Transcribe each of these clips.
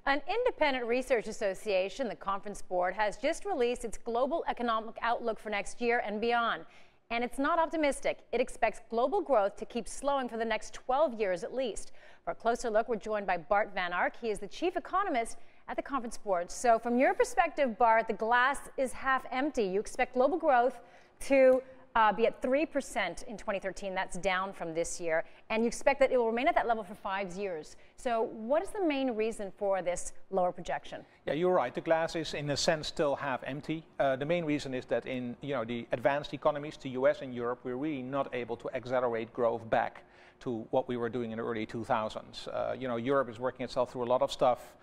An independent research association, the Conference Board, has just released its global economic outlook for next year and beyond. And it's not optimistic. It expects global growth to keep slowing for the next 12 years at least. For a closer look, we're joined by Bart Van Ark. He is the chief economist at the Conference Board. So from your perspective, Bart, the glass is half empty. You expect global growth to be at 3% in 2013. That's down from this year. And you expect that it will remain at that level for 5 years. So what is the main reason for this lower projection? Yeah, you're right. The glass is, in a sense, still half empty. The main reason is that in the advanced economies, the US and Europe, we're really not able to accelerate growth back to what we were doing in the early 2000s. Europe is working itself through a lot of stuff.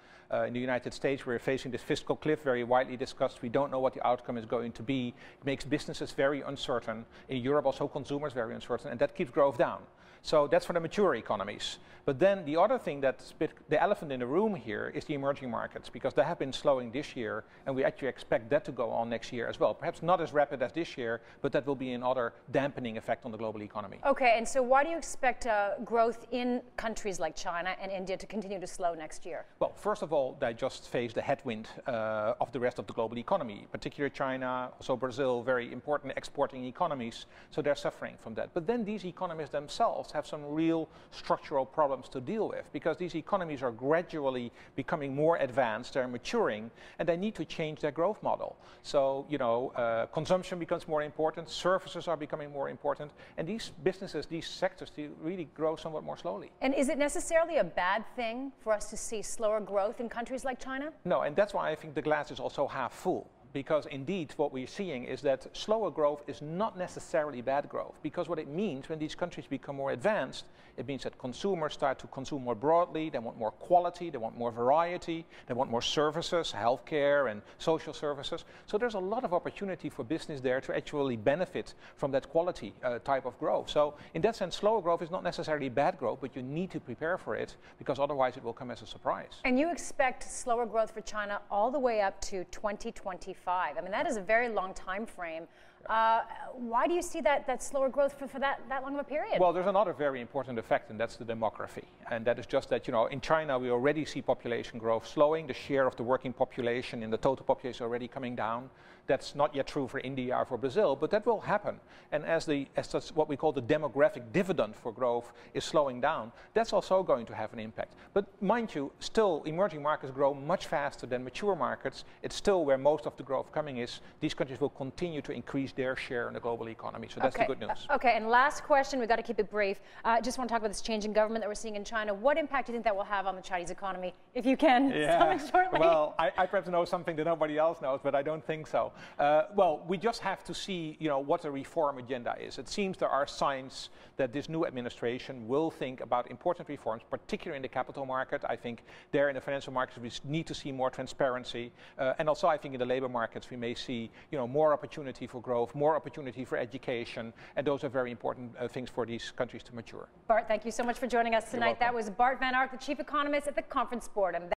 In the United States, we're facing this fiscal cliff, very widely discussed. We don't know what the outcome is going to be. It makes businesses very uncertain. In Europe, also consumers very uncertain, and that keeps growth down. So that's for the mature economies. But then the other thing that's the elephant in the room here is the emerging markets, because they have been slowing this year, and we actually expect that to go on next year as well. Perhaps not as rapid as this year, but that will be another dampening effect on the global economy. Okay, and so why do you expect growth in countries like China and India to continue to slow next year? Well, first of all, they just face the headwind of the rest of the global economy, particularly China, also Brazil, very important exporting economies, so they're suffering from that. But then these economies themselves have some real structural problems to deal with, because these economies are gradually becoming more advanced, they're maturing, and they need to change their growth model. So, consumption becomes more important, services are becoming more important, and these businesses, these sectors, they really grow somewhat more slowly. And is it necessarily a bad thing for us to see slower growth in countries like China? No, and that's why I think the glass is also half full. Because indeed what we're seeing is that slower growth is not necessarily bad growth. Because what it means when these countries become more advanced, it means that consumers start to consume more broadly, they want more quality, they want more variety, they want more services, healthcare and social services. So there's a lot of opportunity for business there to actually benefit from that quality type of growth. So in that sense, slower growth is not necessarily bad growth, but you need to prepare for it, because otherwise it will come as a surprise. And you expect slower growth for China all the way up to 2025. I mean, that is a very long time frame. Why do you see that slower growth for that long of a period? Well, there's another very important effect, and that's the demography. And that is just that, in China we already see population growth slowing. The share of the working population in the total population is already coming down. That's not yet true for India or for Brazil, but that will happen. And as that's what we call the demographic dividend for growth is slowing down, that's also going to have an impact. But mind you, still emerging markets grow much faster than mature markets. It's still where most of the growth coming is. These countries will continue to increase their share in the global economy. So that's the good news. Okay, and last question, we've got to keep it brief. Just want to talk about this change in government that we're seeing in China. What impact do you think that will have on the Chinese economy, if you can comment shortly? Well, I perhaps know something that nobody else knows, but I don't think so. Well, we just have to see, what the reform agenda is. It seems there are signs that this new administration will think about important reforms, particularly in the capital market. I think there in the financial markets we need to see more transparency, and also I think in the labor markets we may see, more opportunity for growth, more opportunity for education, and those are very important things for these countries to mature. Bart, thank you so much for joining us tonight. That was Bart Van Ark, the chief economist at the Conference Board.